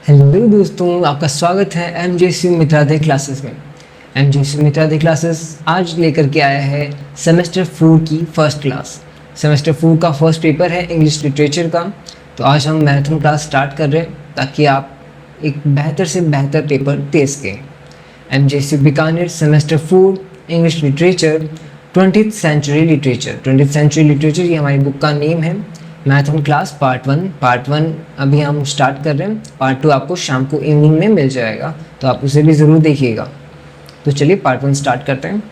Hello दोस्तों, आपका स्वागत है एमजेसी मित्रादे क्लासेस में। एमजेसी मित्रादे क्लासेस आज लेकर के आया है सेमेस्टर 4 की फर्स्ट क्लास। सेमेस्टर 4 का फर्स्ट पेपर है इंग्लिश लिटरेचर का। तो आज हम मैराथन क्लास स्टार्ट कर रहे हैं ताकि आप एक बेहतर से बेहतर पेपर दे सकें। MJC Bikaner semester 4 English literature 20th century literature. 20th century literature ये हमारी बुक का नेम है। मैराथन क्लास पार्ट वन अभी हम स्टार्ट कर रहे हैं। पार्ट 2 आपको शाम को इवनिंग में मिल जाएगा, तो आप उसे भी ज़रूर देखिएगा। तो चलिए पार्ट 1 स्टार्ट करते हैं।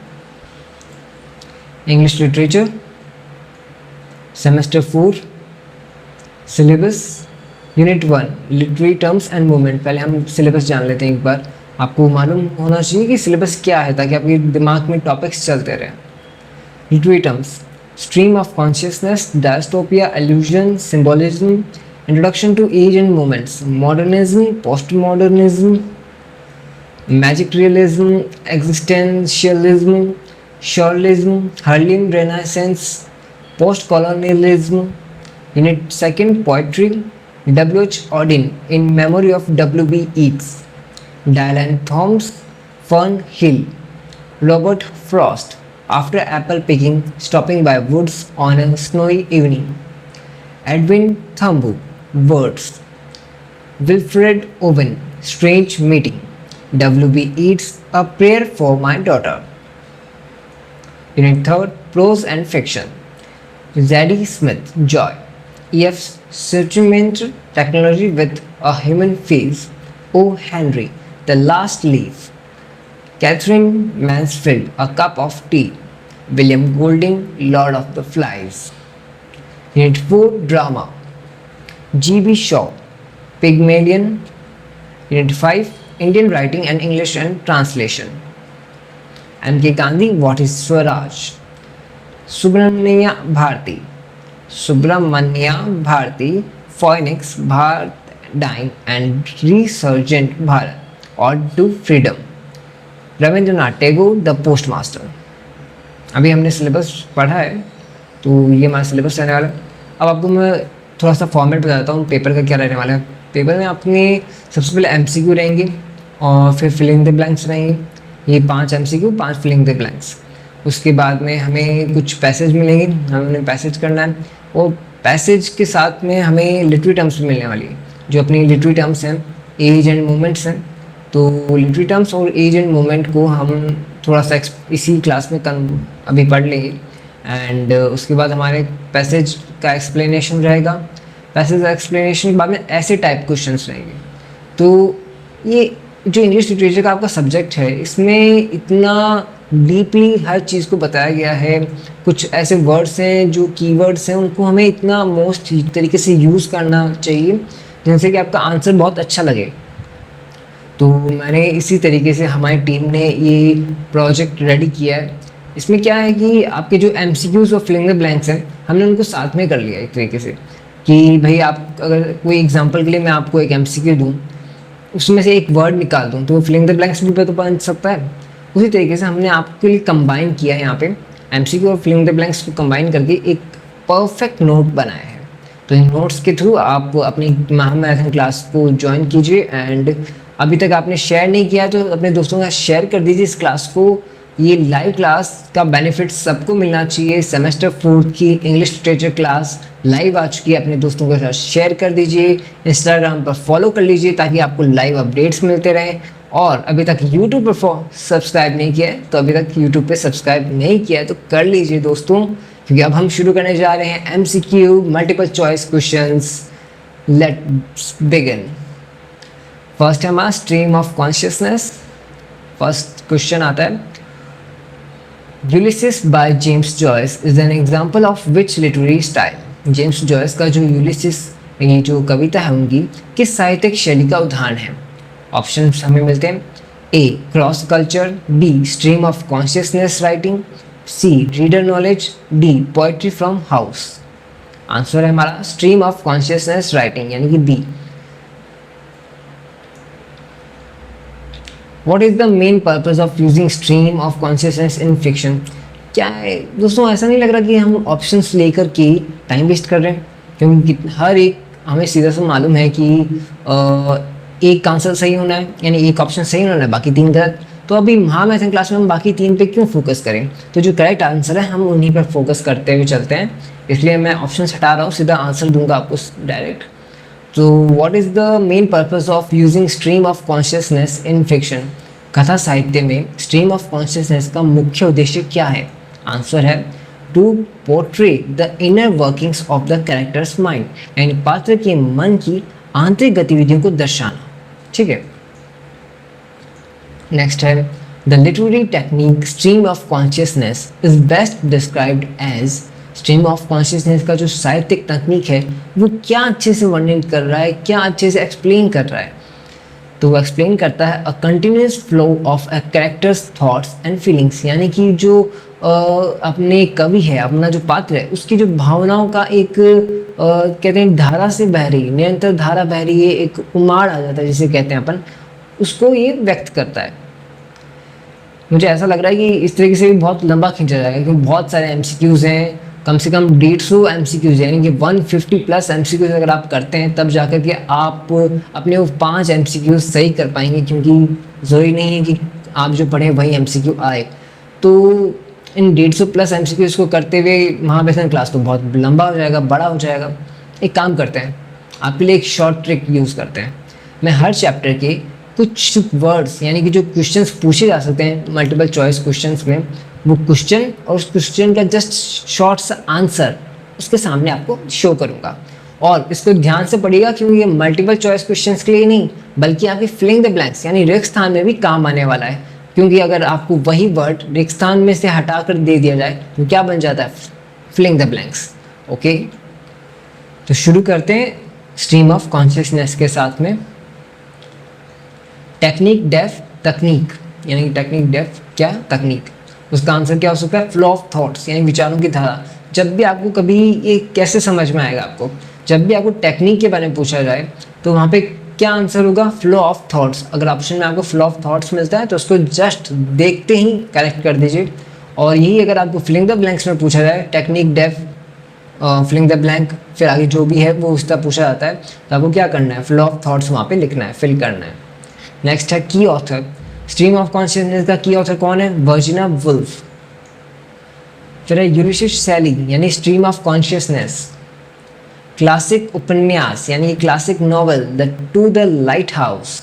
English literature semester 4 syllabus unit 1 literary terms and movement. पहले हम सिलेबस जान लेते हैं एक बार। आपको मालूम होना चाहिए कि सिलेबस क्या है ताकि आपके दिमाग में टॉपिक्स चलते रहें। Literary terms stream of consciousness, dystopia, illusion, symbolism, introduction to age and moments, modernism, postmodernism, magic realism, existentialism, surrealism, Harlem Renaissance, postcolonialism. Unit 2 poetry, W.H. Auden in memory of W.B. Yeats, Dilan Thomas, Fern Hill, Robert Frost, after apple picking, stopping by woods on a snowy evening. Edwin Thumboo, words. Wilfred Owen, strange meeting. W.B. Yeats, a prayer for my daughter. Unit 3, prose and fiction. Zadie Smith, joy. E.F. Supplementary technology with a human face. O. Henry, the last leaf. Catherine Mansfield, A Cup of Tea. William Golding, Lord of the Flies. Unit 4, Drama. G.B. Shaw, Pygmalion. Unit 5, Indian Writing and English and Translation. M.K. Gandhi, What is Swaraj? Subramania Bharati. Subramania Bharati, Phoenix, Bharat, Dying and Resurgent Bharat, Ode to Freedom. Rabindranath Tagore, the postmaster. अभी हमने syllabus पढ़ा है, तो ये हमारा syllabus रहने वाला है। अब आपको मैं थोड़ा सा फॉर्मेट बताता हूँ पेपर का क्या रहने वाला है। पेपर में अपने सबसे पहले एमसीक्यू रहेंगे और फिर फिलिंग द ब्लैंक्स रहेंगे। ये 5 एमसीक्यू, 5 फिलिंग द ब्लैंक्स। उसके बाद में हमें कुछ पैसेज मिलेंगे, हमें पैसेज करना है। और पैसेज के साथ में हमें लिटरेरी टर्म्स भी मिलने वाली है, जो अपनी लिटरेरी टर्म्स हैं, एज एंड मोमेंट्स हैं। तो लिटरेरी टर्म्स और एज एंड मोमेंट को हम थोड़ा सा इसी क्लास में अभी पढ़ लेंगे। एंड उसके बाद हमारे पैसेज का एक्सप्लेनेशन रहेगा। पैसेज का एक्सप्लेनेशन के बाद में ऐसे टाइप क्वेश्चंस रहेंगे। तो ये जो इंग्लिश लिटरेचर का आपका सब्जेक्ट है, इसमें इतना डीपली हर चीज़ को बताया गया है। कुछ ऐसे वर्ड्स हैं जो कीवर्ड्स हैं, उनको हमें इतना मोस्ट तरीके से यूज़ करना चाहिए जिनसे कि आपका आंसर बहुत अच्छा लगे। तो मैंने इसी तरीके से हमारी टीम ने ये प्रोजेक्ट रेडी किया है। इसमें क्या है कि आपके जो एमसीक्यूज़ और फिलिंग द ब्लैंक्स हैं, हमने उनको साथ में कर लिया एक तरीके से कि भाई आप अगर कोई एग्जांपल के लिए मैं आपको एक एमसीक्यू दूं, उसमें से एक वर्ड निकाल दूं, तो वो फिलिंग द ब्लैंक्स भी तो बन सकता है। उसी तरीके से हमने आपके लिए कंबाइन किया है यहाँ पे एमसीक्यू और फिलिंग द ब्लैंक्स को कंबाइन करके एक परफेक्ट नोट बनाया है। तो इन नोट्स के थ्रू आप अपनी मैराथन क्लास को ज्वाइन कीजिए। एंड अभी तक आपने शेयर नहीं किया तो अपने दोस्तों के साथ शेयर कर दीजिए इस क्लास को। ये लाइव क्लास का बेनिफिट सबको मिलना चाहिए। सेमेस्टर 4 की इंग्लिश लिटरेचर क्लास लाइव आ चुकी है, अपने दोस्तों के साथ शेयर कर दीजिए। इंस्टाग्राम पर फॉलो कर लीजिए ताकि आपको लाइव अपडेट्स मिलते रहें। और अभी तक यूट्यूब पर सब्सक्राइब नहीं किया है तो अभी तक यूट्यूब पे सब्सक्राइब नहीं किया है तो कर लीजिए दोस्तों, क्योंकि अब हम शुरू करने जा रहे हैं MCQ multiple choice questions. Let's begin. First है हमारा stream of consciousness. First question आता है, Ulysses by James Joyce is an example of which literary style. James Joyce का जो यूलिसिस ये जो कविता है उनकी किस साहित्यिक शैली का उदाहरण है। ऑप्शन हमें मिलते हैं, A cross culture, B stream of consciousness writing, C reader knowledge, D poetry from house. Answer है हमारा स्ट्रीम ऑफ कॉन्शियसनेस राइटिंग यानी कि B. What is the main purpose of using stream of consciousness in fiction? क्या है दोस्तों, ऐसा नहीं लग रहा कि हम ऑप्शंस लेकर के टाइम वेस्ट कर रहे हैं, क्योंकि हर एक हमें सीधा सा मालूम है कि एक आंसर सही होना है, यानी एक ऑप्शन सही होना है, बाकी 3 गलत। तो अभी महामैथन क्लास में हम बाकी 3 पे क्यों फोकस करें, तो जो करेक्ट आंसर है हम उन्हीं पर फोकस करते हुए चलते हैं। इसलिए मैं ऑप्शन हटा रहा हूँ, सीधा आंसर दूंगा आपको डायरेक्ट। तो what is the main purpose of using stream of consciousness in fiction? कथा साहित्य में स्ट्रीम ऑफ कॉन्शियसनेस का मुख्य उद्देश्य क्या है? आंसर है to portray the inner workings of the character's mind, यानी पात्र के मन की आंतरिक गतिविधियों को दर्शाना। ठीक है, नेक्स्ट है the literary technique stream of consciousness is best described as. Stream of consciousness का जो साहित्यिक तकनीक है वो क्या अच्छे से वर्णन कर रहा है, क्या अच्छे से एक्सप्लेन कर रहा है? तो वो एक्सप्लेन करता है a continuous flow of a characters thoughts and feelings, यानी कि जो अपने कवि है, अपना जो पात्र है, उसकी जो भावनाओं का एक कहते हैं धारा से बह रही है, निरंतर धारा बह रही है, एक उमाड़ आ जाता है जिसे कहते हैं अपन, उसको ये व्यक्त करता है। मुझे ऐसा लग रहा है कि इस तरीके से भी बहुत लंबा खींचा जाएगा, क्योंकि बहुत सारे एमसीक्यूज़ हैं, कम से कम 150 एमसीक्यूज़, यानी कि 150 प्लस एमसीक्यूज़ अगर आप करते हैं तब जाकर के आप अपने वो 5 एमसीक्यूज़ सही कर पाएंगे, क्योंकि ज़रूरी नहीं है कि आप जो पढ़ें वही एमसीक्यू आए। तो इन 150 प्लस एमसीक्यूज़ को करते हुए महामैथन क्लास तो बहुत लंबा हो जाएगा, बड़ा हो जाएगा। एक काम करते हैं, आपके लिए एक शॉर्ट ट्रिक यूज़ करते हैं। मैं हर चैप्टर के कुछ वर्ड्स, यानी कि जो क्वेश्चंस पूछे जा सकते हैं मल्टीपल चॉइस क्वेश्चंस में, वो क्वेश्चन और उस क्वेश्चन का जस्ट शॉर्ट सा आंसर उसके सामने आपको शो करूँगा। और इसको ध्यान से पढ़िएगा, क्योंकि ये मल्टीपल चॉइस क्वेश्चंस के लिए नहीं, बल्कि आपके फिलिंग द ब्लैंक्स यानी रिक्त स्थान में भी काम आने वाला है। क्योंकि अगर आपको वही वर्ड रिक्त स्थान में से हटा कर दे दिया जाए तो क्या बन जाता है? Filling the blanks. ओके, तो शुरू करते हैं स्ट्रीम ऑफ कॉन्शियसनेस के साथ में। टेक्निक डेफ तकनीक, यानी कि टेक्निक डेफ क्या? तकनीक। उसका आंसर क्या हो सकता है? फ्लो ऑफ थॉट्स, यानी विचारों की धारा। जब भी आपको कभी ये कैसे समझ में आएगा आपको, जब भी आपको टेक्निक के बारे में पूछा जाए तो वहाँ पे क्या आंसर होगा? Flow of thoughts. अगर ऑप्शन में आपको फ्लो ऑफ थॉट्स मिलता है तो उसको जस्ट देखते ही करेक्ट कर दीजिए। और यही अगर आपको फिलिंग द ब्लैंक्स में पूछा जाए, टेक्निक डेफ फिलिंग द ब्लैंक, फिर आगे जो भी है वो उसका पूछा जाता है, तो आपको क्या करना है? फ्लो ऑफ थॉट्स वहाँ पे लिखना है, फिल करना है। नेक्स्ट है की ऑथर। स्ट्रीम ऑफ कॉन्शियसनेस का की ऑथर कौन है? Virginia Woolf. फिर है यूलियस शैली, यानी स्ट्रीम ऑफ कॉन्शियसनेस। क्लासिक उपन्यास, यानी classic novel the two the light house.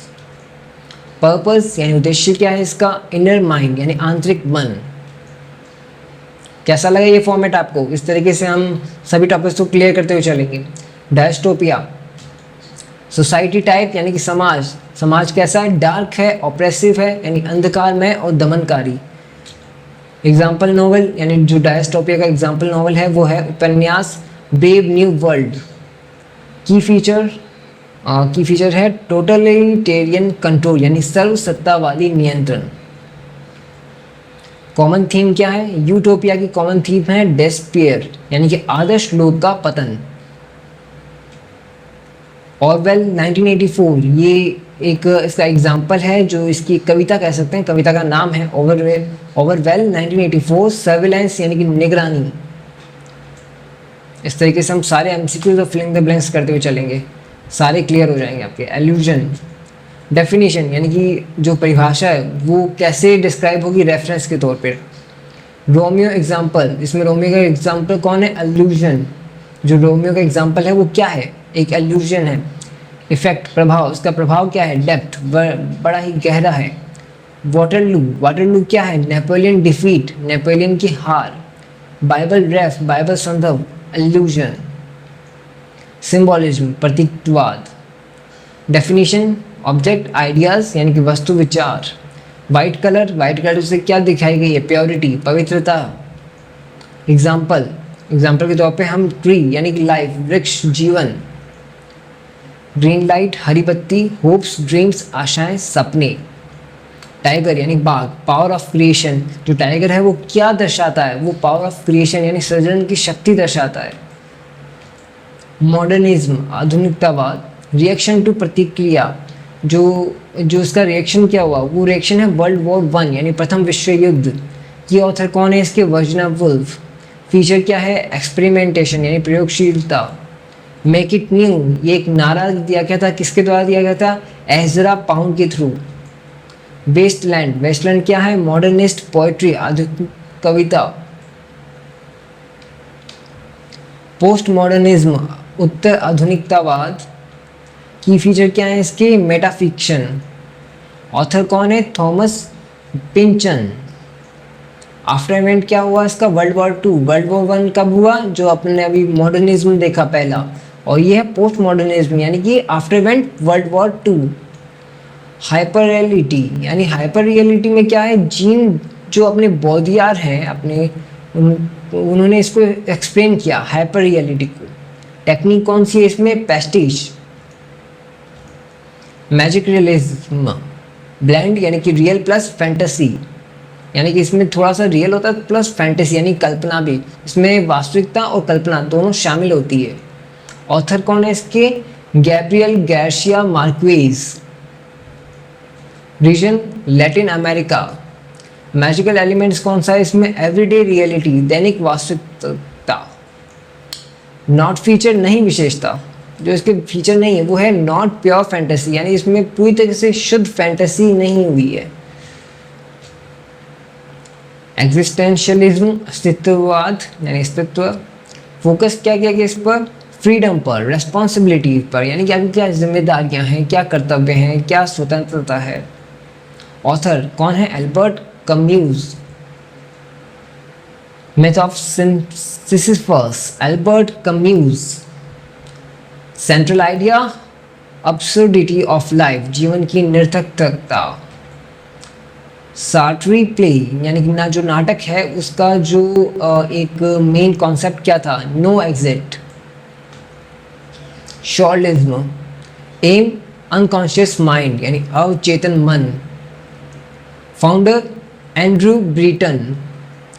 Purpose, यानी उद्देश्य क्या है इसका? इनर माइंड, यानी आंतरिक मन। कैसा लगा ये फॉर्मेट आपको? इस तरीके से हम सभी टॉपिक्स को क्लियर करते हुए चलेंगे। डायस्टोपिया, सोसाइटी टाइप, यानी कि समाज। समाज कैसा है? डार्क है, ऑप्रेसिव है, यानी अंधकारमय और दमनकारी। एग्जाम्पल नॉवल, यानी जो डायस्टोपिया का एग्जाम्पल नॉवल है वो है उपन्यास ब्रेव न्यू वर्ल्ड। की फीचर है टोटलिटेरियन कंट्रोल, यानी सर्वसत्तावादी नियंत्रण। कॉमन थीम क्या है? यूटोपिया की कॉमन थीम है डेस्पेयर, यानी कि आदर्श लोक का पतन। ऑरवेल 1984, ये एक इसका एग्जाम्पल है, जो इसकी कविता कह सकते हैं, कविता का नाम है ओवरवेल 1984 सर्विलेंस, यानी कि निगरानी। इस तरीके से हम सारे एमसीक्यूज और फिलिंग द ब्लैंक्स करते हुए चलेंगे, सारे क्लियर हो जाएंगे आपके। एल्यूजन, डेफिनेशन, यानी कि जो परिभाषा है वो कैसे डिस्क्राइब होगी? रेफरेंस के तौर पर। रोमियो एग्जाम्पल, इसमें रोमियो का एग्जाम्पल कौन है? एल्यूजन। जो रोमियो का एग्जाम्पल है वो क्या है? एक एल्यूजन है। इफेक्ट, प्रभाव, उसका प्रभाव क्या है? डेप्थ, बड़ा ही गहरा है। वाटरलू क्या है? नेपोलियन डिफीट, नेपोलियन की हार। बाइबल रेफ, बाइबल संदर्भ, एल्यूजन। सिंबॉलिज्म, प्रतीकवाद। डेफिनेशन, ऑब्जेक्ट, आइडियाज, यानी कि वस्तु विचार। वाइट कलर से क्या दिखाई गई है? प्योरिटी, पवित्रता। एग्जाम्पल के तौर पे हम ट्री, यानी कि लाइफ, वृक्ष, जीवन। ग्रीन लाइट, हरी बत्ती, होप्स, ड्रीम्स, आशाएं, सपने। टाइगर, यानी बाघ, पावर ऑफ क्रिएशन। जो टाइगर है वो क्या दर्शाता है? वो पावर ऑफ क्रिएशन, यानी सृजन की शक्ति दर्शाता है। मॉडर्निज्म, आधुनिकतावाद। रिएक्शन टू, प्रतिक्रिया, जो इसका रिएक्शन क्या हुआ? वो रिएक्शन है वर्ल्ड वॉर 1, यानी प्रथम विश्व युद्ध। ये ऑथर कौन है इसके? Virginia wolf. फीचर क्या है? एक्सपेरिमेंटेशन, यानी प्रयोगशीलता। मेक इट न्यू, ये एक नारा दिया गया था, किसके द्वारा दिया गया था? एजरा पाउंड के थ्रू। वेस्टलैंड, वेस्टलैंड क्या है? मॉडर्निस्ट पोएट्री, आधुनिक कविता। पोस्ट मॉडर्निज्म, उत्तर आधुनिकतावाद की फीचर क्या है इसके? मेटाफिक्शन। ऑथर कौन है? थॉमस पिंचन। आफ्टर इवेंट क्या हुआ इसका? World war two. World war one कब हुआ? जो अपने अभी मॉडर्निज्म देखा पहला, और ये है पोस्ट मॉडर्निज्म यानी कि after event world war two. Hyper reality, यानी हाइपर रियलिटी में क्या है? जीन जो अपने बॉदियार हैं अपने उन्होंने इसको एक्सप्लेन किया हाइपर रियलिटी को। टेक्निक कौन सी है इसमें? पेस्टिश। मैजिक रियलिज्म, ब्लेंड यानी कि रियल प्लस फैंटेसी, यानी कि इसमें थोड़ा सा रियल होता है प्लस फैंटेसी यानी कल्पना भी, इसमें वास्तविकता और कल्पना दोनों शामिल होती है। ऑथर कौन है इसके? Gabriel Garcia Marquez. Region Latin America. Magical elements कौन सा है इसमें? एवरीडे रियलिटी, दैनिक वास्तविकता। नॉट फीचर, नहीं विशेषता, जो इसके फीचर नहीं है वो है नॉट प्योर फैंटेसी, यानी इसमें पूरी तरह से शुद्ध फैंटेसी नहीं हुई है। एग्जिस्टेंशियलिज्म, अस्तित्ववाद यानी अस्तित्व। फोकस क्या किया गया इस पर? फ्रीडम पर, रेस्पॉन्सिबिलिटी पर, यानी कि आपकी क्या जिम्मेदारियां हैं, क्या कर्तव्य हैं, क्या स्वतंत्रता है। ऑथर कौन है? Albert Camus. Myth of Sisyphus, Albert Camus. Central idea absurdity of life, जीवन की निरर्थकता। सार्ट्री प्ले, यानी कि ना जो नाटक है उसका जो एक मेन कॉन्सेप्ट क्या था? No exit. Surrealism, M unconscious mind यानी अवचेतन मन। फाउंडर एंड्रू ब्रीटन,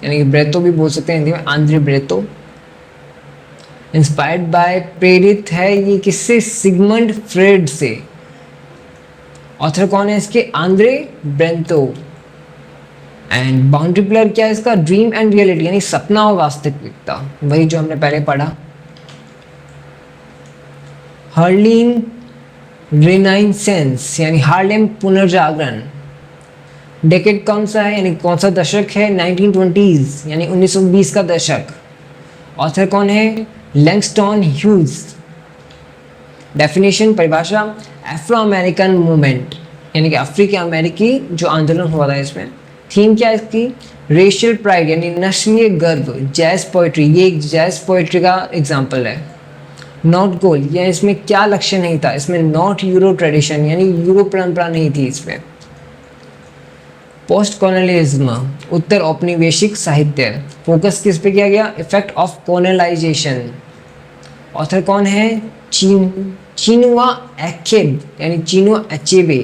यानी कि ब्रेतो भी बोल सकते हैं हिंदी में, आंद्रे ब्रेतो। इंस्पायर्ड बाय, प्रेरित है ये किससे? सिगमंड फ्रेड से। ऑथर कौन है इसके? आंद्रे ब्रेंतो। एंड बाउंड्री पिलर क्या है इसका? ड्रीम एंड रियलिटी, यानी सपना और वास्तविकता, वही जो हमने पहले पढ़ा। हार्लेम रिनाइसेंस, यानी हार्लेम पुनर्जागरण। डेकेड कौन सा है, यानी कौन सा दशक है? 1920s, यानी 1920 का दशक। ऑथर कौन है? Langston Hughes. डेफिनेशन, परिभाषा, अफ्रो अमेरिकन मूवमेंट, यानी कि अफ्रीकी अमेरिकी जो आंदोलन हुआ था इसमें। थीम क्या है इसकी? रेशियल प्राइड, यानी नस्लीय गर्व। जैज पोइट्री, ये एक जैज पोइट्री का एग्जाम्पल है। नॉट गोल, या इसमें क्या लक्ष्य नहीं था? इसमें नॉट यूरो ट्रेडिशन, यानी यूरो परंपरा नहीं थी इसमें। पोस्ट कॉलोनियलिज्म, उत्तर औपनिवेशिक साहित्य। फोकस किस पे किया गया? Effect of colonisation. ऑथर कौन है? चिनुआ एचेबे, यानी चिनुआ एचेबे।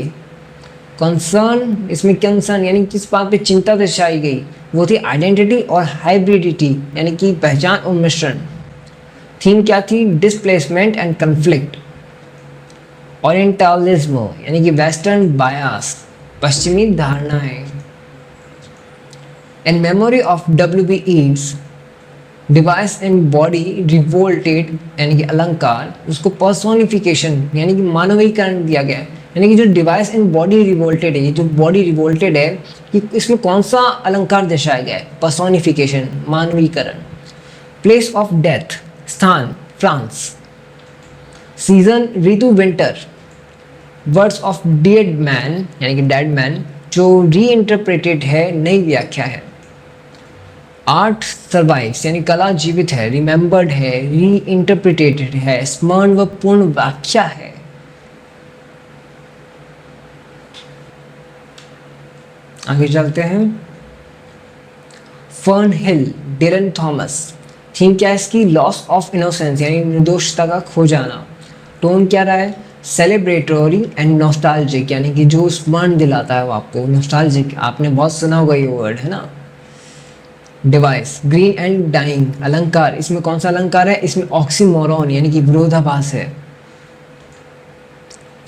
कंसर्न, इसमें कंसर्न यानी किस बात पे चिंता दर्शाई गई? वो थी आइडेंटिटी और हाइब्रिडिटी, यानी कि पहचान और मिश्रण। थीम क्या थी? Displacement and conflict. ओरिएंटलिज्म, यानी कि वेस्टर्न बायस, पश्चिमी धारणाएं। In memory of W.B. Yeats, device and body revolted, यानी कि अलंकार, उसको पर्सोनिफिकेशन यानी कि मानवीकरण दिया गया है। यानी कि जो डिवाइस एंड बॉडी रिवोल्टेड है, ये जो बॉडी रिवोल्टेड है कि इसमें कौन सा अलंकार दर्शाया गया है? पर्सोनिफिकेशन, मानवीकरण। प्लेस ऑफ डेथ, स्थान France. Season Ritu winter. Words of dead man, यानी कि डेड मैन, जो री इंटरप्रेटेड है, नई व्याख्या है। आर्ट सर्वाइव्स, यानी कला जीवित है, रिमेंबर्ड है, री इंटरप्रिटेटेड है, स्मरण व पूर्ण व्याख्या है। आगे चलते हैं। फर्न हिल, डिरन थॉमस। थीम क्या है इसकी? लॉस ऑफ इनोसेंस, यानी निर्दोषता का खो जाना। टोन क्या रहा है? सेलिब्रेटरी एंड नॉस्टैल्जिक, यानी कि जो स्मरण दिलाता है वो आपको। नॉस्टैल्जिक आपने बहुत सुना होगा ये वर्ड, है ना। डिवाइस, ग्रीन एंड डाइंग, अलंकार, इसमें कौन सा अलंकार है? इसमें ऑक्सीमोरॉन, यानी कि विरोधाभास है।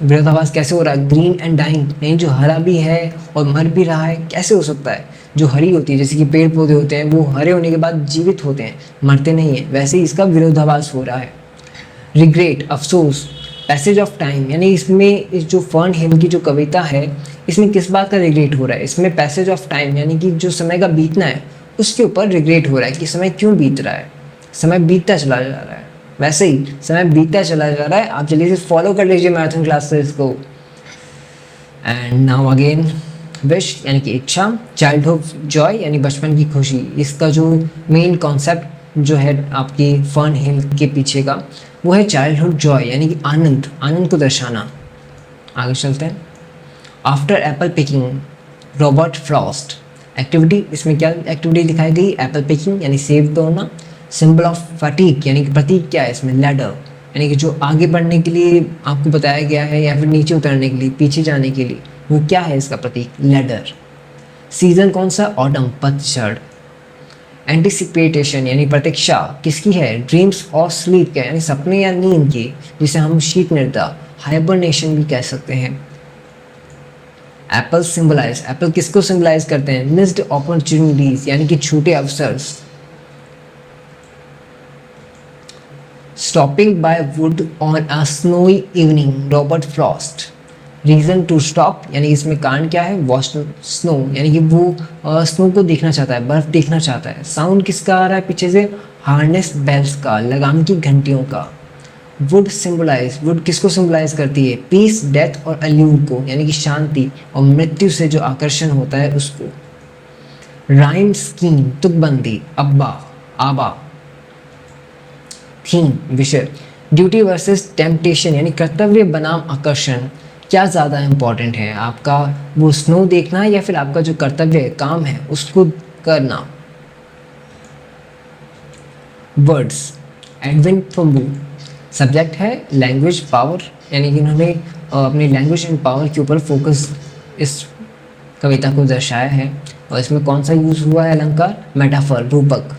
विरोधाभास कैसे हो रहा है? ग्रीन एंड डाइंग, नहीं जो हरा भी है और मर भी रहा है, कैसे हो सकता है? जो हरी होती है, जैसे कि पेड़ पौधे होते हैं, वो हरे होने के बाद जीवित होते हैं, मरते नहीं है, वैसे ही इसका विरोधाभास हो रहा है। रिग्रेट, अफसोस, पैसेज ऑफ टाइम यानी इसमें इस जो फर्न हिल की जो कविता है इसमें किस बात का रिग्रेट हो रहा है, इसमें पैसेज ऑफ टाइम यानी कि जो समय का बीतना है उसके ऊपर रिग्रेट हो रहा है कि समय क्यों बीत रहा है, समय बीतता चला जा रहा है। वैसे ही समय बीतता चला जा रहा है, आप जल्दी से फॉलो कर लीजिए मैराथन क्लासेस को। एंड नाउ अगेन विश यानी कि इच्छा, चाइल्डहुड जॉय यानी बचपन की खुशी। इसका जो मेन कॉन्सेप्ट जो है आपकी फर्न हिल के पीछे का वो है चाइल्डहुड जॉय यानी कि आनंद, आनंद को दर्शाना। आगे चलते हैं। After Apple picking Robert Frost activity, इसमें क्या एक्टिविटी दिखाई गई, एप्पल पिकिंग यानी सेब तोड़ना। सिंबल ऑफ फटीक यानी कि प्रतीक क्या है इसमें, लैडर यानी कि जो आगे बढ़ने के लिए आपको बताया गया है या फिर नीचे उतरने के लिए, पीछे जाने के लिए, वो क्या है इसका प्रतीक, लैडर। सीजन कौन सा, ऑटम, पतझड़। एंटिसिपेटेशन यानी प्रतीक्षा किसकी है, ड्रीम्स और स्लीप का यानी सपने या नींद की, जिसे हम शीत निर्दा, हाइबरनेशन भी कह सकते हैं। एप्पल सिंबलाइज, एप्पल किसको सिंबलाइज करते हैं, मिस्ड अपॉर्चुनिटीज यानी कि छूटे अवसर। Stopping by wood on a snowy evening Robert Frost. Reason to stop यानी इसमें कारण क्या है, वॉच स्नो यानी कि वो स्नो को देखना चाहता है, बर्फ देखना चाहता है। साउंड किसका आ रहा है पीछे से, हार्नेस बेल्स का, लगाम की घंटियों का। वुड सिंबलाइज, वुड किसको सिंबलाइज करती है, पीस, डेथ और अल्यूर को यानी कि शांति और मृत्यु से जो आकर्षण होता है उसको। राइम स्कीम, तुकबंदी, अब्बा, आबा। थीम, विषय, ड्यूटी वर्सेस टेम्पटेशन यानी कर्तव्य बनाम आकर्षण। क्या ज़्यादा इम्पॉर्टेंट है, आपका वो स्नो देखना या फिर आपका जो कर्तव्य काम है उसको करना। Words, Edwin Thumboo. सब्जेक्ट है लैंग्वेज पावर यानी कि इन्होंने अपनी लैंग्वेज एंड पावर के ऊपर फोकस इस कविता को दर्शाया है। और इसमें कौन सा यूज़ हुआ है अलंकार, मेटाफर, रूपक।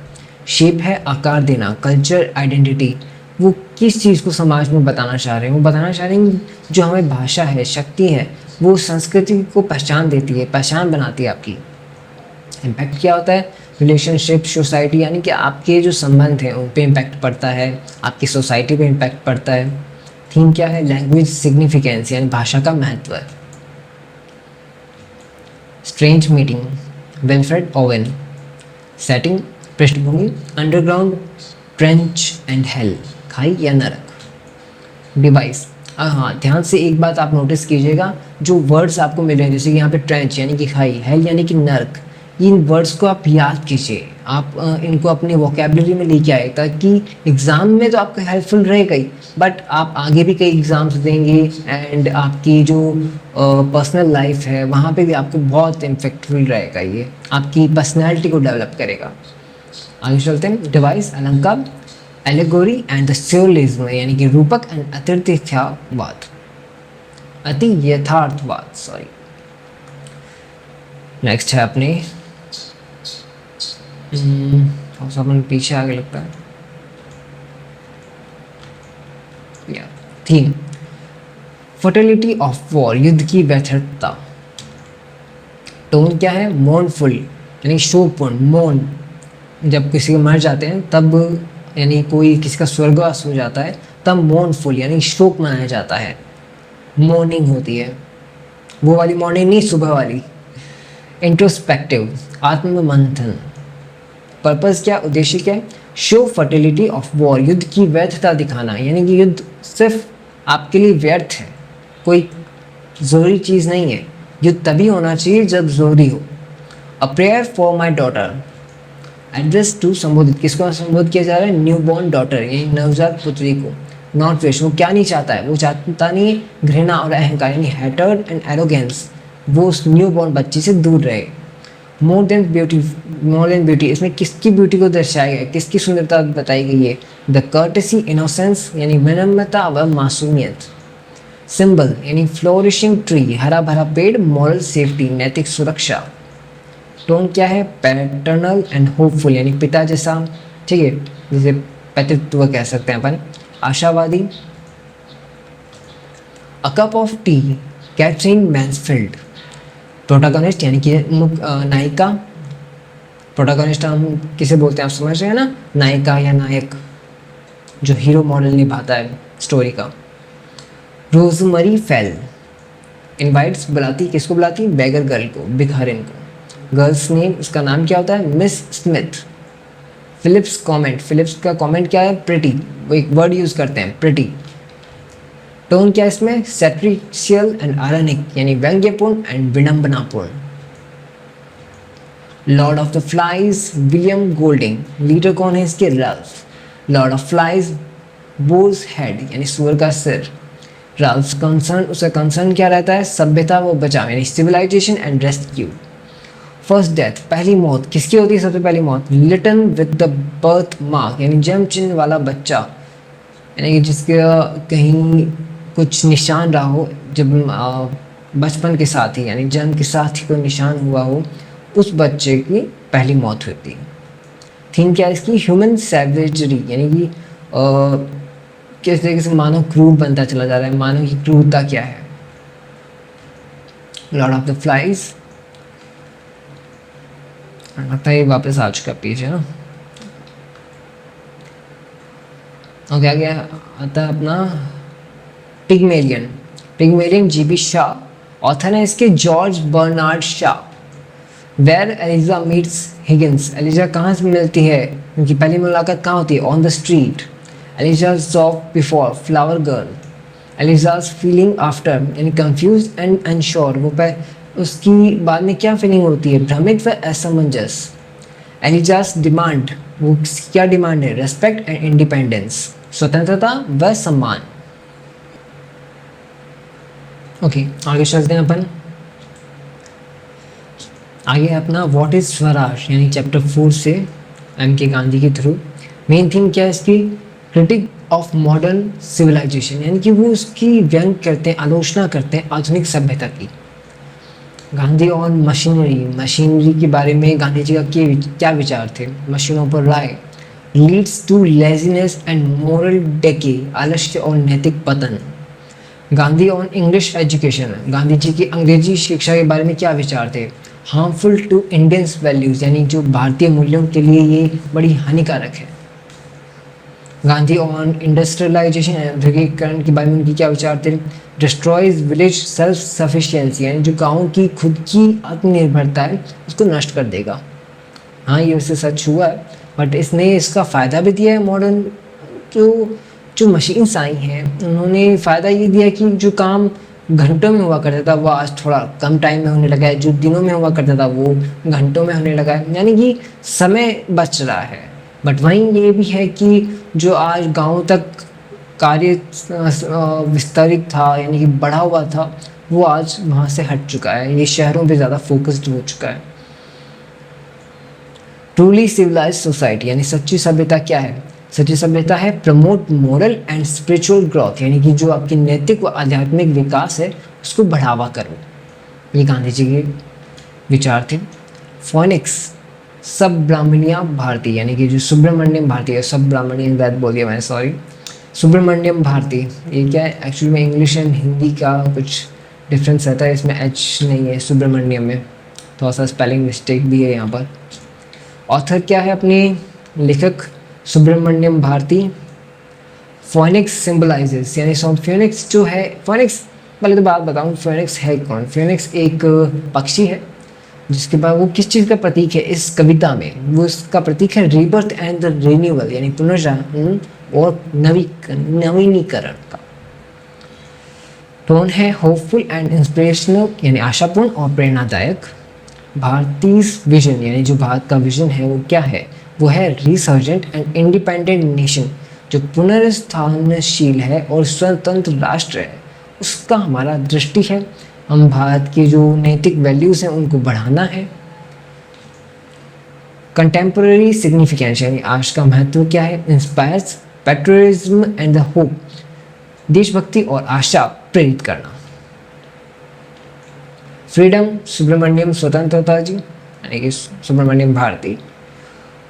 शेप है आकार देना, कल्चर, आइडेंटिटी, वो किस चीज़ को समाज में बताना चाह रहे हैं, वो बताना चाह रहे हैं जो हमें भाषा है, शक्ति है, वो संस्कृति को पहचान देती है, पहचान बनाती है आपकी। इम्पैक्ट क्या होता है, रिलेशनशिप, सोसाइटी यानी कि आपके जो संबंध हैं उन पे इम्पैक्ट पड़ता है, आपकी सोसाइटी पे इम्पैक्ट पड़ता है। थीम क्या है, लैंग्वेज सिग्निफिकेंस यानी भाषा का महत्व। Strange meeting, Wilfred Owen. Setting, पृष्ठभूमि, अंडरग्राउंड, ट्रेंच एंड हेल, खाई या नरक। डिवाइस, हाँ ध्यान से एक बात आप नोटिस कीजिएगा, जो वर्ड्स आपको मिल रहे हैं जैसे कि यहाँ पे ट्रेंच यानी कि खाई, हेल यानी कि नरक, इन वर्ड्स को आप याद कीजिए, आप इनको अपने वोकेबलरी में लेके आए ताकि एग्ज़ाम में तो आपको हेल्पफुल रहेगा ही, बट आप आगे भी कई एग्ज़ाम्स देंगे एंड आपकी जो पर्सनल लाइफ है वहाँ पे भी आपको बहुत इम्फेक्टफुल रहेगा, ये आपकी पर्सनैलिटी को डेवलप करेगा। आगे चलते हैं। डिवाइस, अलंकार, एलेगोरी एंड द सियोलिज्म यानी कि रूपक एंड अतिथ्यवाद, अति यथार्थवाद, सॉरी। नेक्स्ट है अपने अपन पीछे आगे लगता है या थीम, फर्टिलिटी ऑफ वॉर, युद्ध की व्यर्थता। टोन क्या है, मोर्नफुल यानी शोकपूर्ण, मौन, जब किसी के मर जाते हैं तब यानी कोई किसी का स्वर्गवास हो जाता है तब मोर्नफुल यानी शोक मनाया जाता है, मॉर्निंग होती है, वो वाली मॉर्निंग नहीं, सुबह वाली। इंट्रोस्पेक्टिव, आत्ममंथन। पर्पस क्या, उद्देश्य क्या है, शो फर्टिलिटी ऑफ वॉर, युद्ध की व्यर्थता दिखाना यानी कि युद्ध सिर्फ आपके लिए व्यर्थ है, कोई ज़रूरी चीज़ नहीं है, युद्ध तभी होना चाहिए जब ज़रूरी हो। A prayer for my daughter, address to, संबोधित, किसको संबोधित किया जा रहा है, न्यू बॉर्न डॉटर यानी नवजात पुत्री को। नॉट विश, वो क्या नहीं चाहता है, वो चाहता नहीं है घृणा और अहंकार यानी हैटर्ड एंड एरोगेंस, वो उस न्यू बॉर्न बच्ची से दूर रहे। More than beauty, more than beauty, इसमें किसकी ब्यूटी को दर्शाया गया है, किसकी सुंदरता बताई गई है, द कर्टेसी, इनोसेंस यानी विनम्रता व मासूमियत। सिंबल यानी फ्लोरिशिंग ट्री, हरा भरा पेड़, मॉरल सेफ्टी, नैतिक सुरक्षा। टोन क्या है, पैटर्नल एंड होपफुल यानी पिता जैसा, ठीक है, जैसे पितृत्व कह सकते हैं अपन, आशावादी। A cup of tea, Katherine Mansfield. Protagonist यानी कि नायिका, प्रोटागनिस्ट हम किसे बोलते हैं आप समझ रहे हैं ना, नायिका या नायक, जो हीरो मॉडल निभाता है स्टोरी का। रोजमरी फेल इनवाइट्स, बुलाती, किसको बुलाती? बेगर गर्ल को, भिखारिन को। गर्ल्स नेम, उसका नाम क्या होता है? Miss Smith. Philip's comment, Philip's का कमेंट क्या है? प्रिटी, वो एक वर्ड यूज करते हैं, प्रिटी। टोन क्या है इसमें? सैटिरिकल एंड आयरनिक, यानी व्यंग्यपूर्ण एंड विडंबनापूर्ण। Lord of the flies William Golding, leader कौन है इसके? Ralph. Lord of flies boar's head, यानी सुअर का सिर। राल्फ कंसर्न, उसका कंसर्न क्या रहता है? सभ्यता व बचाव, यानी civilisation and rescue. First death, पहली मौत, किसकी होती है सबसे पहली मौत? Lytton with the birth mark, यानी जन्म चिन्ह वाला बच्चा, यानी कि जिसका कहीं कुछ निशान रहा हो, जब बचपन के साथ ही, यानी जन्म के साथ ही कोई निशान हुआ हो, उस बच्चे की पहली मौत होती है। थीम क्या है इसकी? ह्यूमन सैवेजरी, यानी कि किस तरीके से मानव क्रूर बनता चला जा रहा है, मानव की क्रूरता क्या है। लॉर्ड ऑफ द फ्लाइज, लगता है वापस आ चुका पेज है ना। ओके, आगे आता है अपना Pygmalion. Pygmalion GB Shaw, author है इसके George Bernard Shaw. Where Eliza meets Higgins, Eliza कहाँ से मिलती है? उनकी पहली मुलाकात कहाँ होती है? On the street. Eliza saw before flower girl. Eliza's feeling after, यानी कंफ्यूज एंड अनश्योर, वो उसकी बाद में क्या फीलिंग होती है? भ्रमित व असमंजस। एलिजाज डिमांड, वो क्या डिमांड है? रेस्पेक्ट एंड इंडिपेंडेंस, स्वतंत्रता व सम्मान। ओके, आगे चलते हैं अपन। आगे अपना व्हाट इज स्वराज, यानी चैप्टर 4 से एम के गांधी के थ्रू। मेन थिंग क्या है इसकी? क्रिटिक ऑफ मॉडर्न सिविलाइजेशन, यानी कि वो उसकी व्यंग करते हैं, आलोचना करते हैं आधुनिक सभ्यता की। गांधी ऑन मशीनरी, मशीनरी के बारे में गांधी जी का क्या विचार थे? मशीनों पर राय। Leads to laziness and moral decay, आलस्य और नैतिक पतन। Gandhi on English education, Gandhi ji की अंग्रेजी शिक्षा के बारे में क्या विचार थे? हार्मफुल टू इंडियंस वैल्यूज, यानी जो भारतीय मूल्यों के लिए ये बड़ी हानिकारक है। गांधी ऑन इंडस्ट्रियलाइजेशन, औद्योगिकरण के बारे में उनकी क्या विचार थे? डिस्ट्रॉयज विलेज सेल्फ सफिशिएंसी, यानी जो गाँव की खुद की आत्मनिर्भरता है उसको नष्ट कर देगा। हाँ, ये उससे सच हुआ है, बट इसने इसका फ़ायदा भी दिया है। मॉडर्न जो जो मशीन्स आई हैं उन्होंने फ़ायदा ये दिया कि जो काम घंटों में हुआ करता था वो आज थोड़ा कम टाइम में होने लगा है, जो दिनों में हुआ करता था वो घंटों में होने लगा है, यानी कि समय बच रहा है। बट वहीं ये भी है कि जो आज गाँव तक कार्य विस्तारित था, यानी कि बढ़ा हुआ था, वो आज वहाँ से हट चुका है, ये शहरों पे ज़्यादा फोकस्ड हो चुका है। ट्रूली सिविलाइज सोसाइटी, यानी सच्ची सभ्यता क्या है? सच्ची सभ्यता है promote moral and spiritual growth, यानी कि जो आपकी नैतिक व आध्यात्मिक विकास है उसको बढ़ावा करो। ये गांधी जी के विचार थे। फोनिक्स, सब ब्राह्मणिया भारती, यानी कि जो सुब्रमण्यम भारती है, सब ब्राह्मणियन वैद बोल दिया मैंने, सॉरी, सुब्रमण्यम भारती। ये क्या है? एक्चुअली में इंग्लिश एंड हिंदी का कुछ डिफरेंस रहता है, इसमें एच नहीं है सुब्रमण्यम में, थोड़ा सा स्पेलिंग मिस्टेक भी है यहाँ पर। ऑथर क्या है अपने लेखक? सुब्रमण्यम भारती। फोनिक्स सिंबलाइजेस, यानी फोनिक्स जो है, फोनिक्स पहले तो बात बताऊँ, फोनिक्स है कौन? फोनिक्स एक पक्षी है जिसके बाद वो किस चीज़ का प्रतीक है इस कविता में? वो इसका प्रतीक है रीबर्थ एंड द रिन्यूअल, यानी पुनर्जन्म और नवीनीकरण का। टोन है होपफुल एंड इंस्पिरेशनल, यानी आशापूर्ण और प्रेरणादायक। भारतीय विजन, यानी जो भारत का विजन है वो क्या है? वो है रिसर्जेंट एंड इंडिपेंडेंट नेशन, जो पुनर्स्थानशील है और स्वतंत्र राष्ट्र है, उसका हमारा दृष्टि है। हम भारत की जो नैतिक वैल्यूज़ हैं उनको बढ़ाना है। कंटेम्प्रेरी सिग्निफिकेंस, यानी आज का महत्व क्या है? Inspires patriotism and the hope, देशभक्ति और आशा प्रेरित करना। फ्रीडम, सुब्रमण्यम स्वतंत्रता जी, यानी कि सुब्रमण्यम भारती।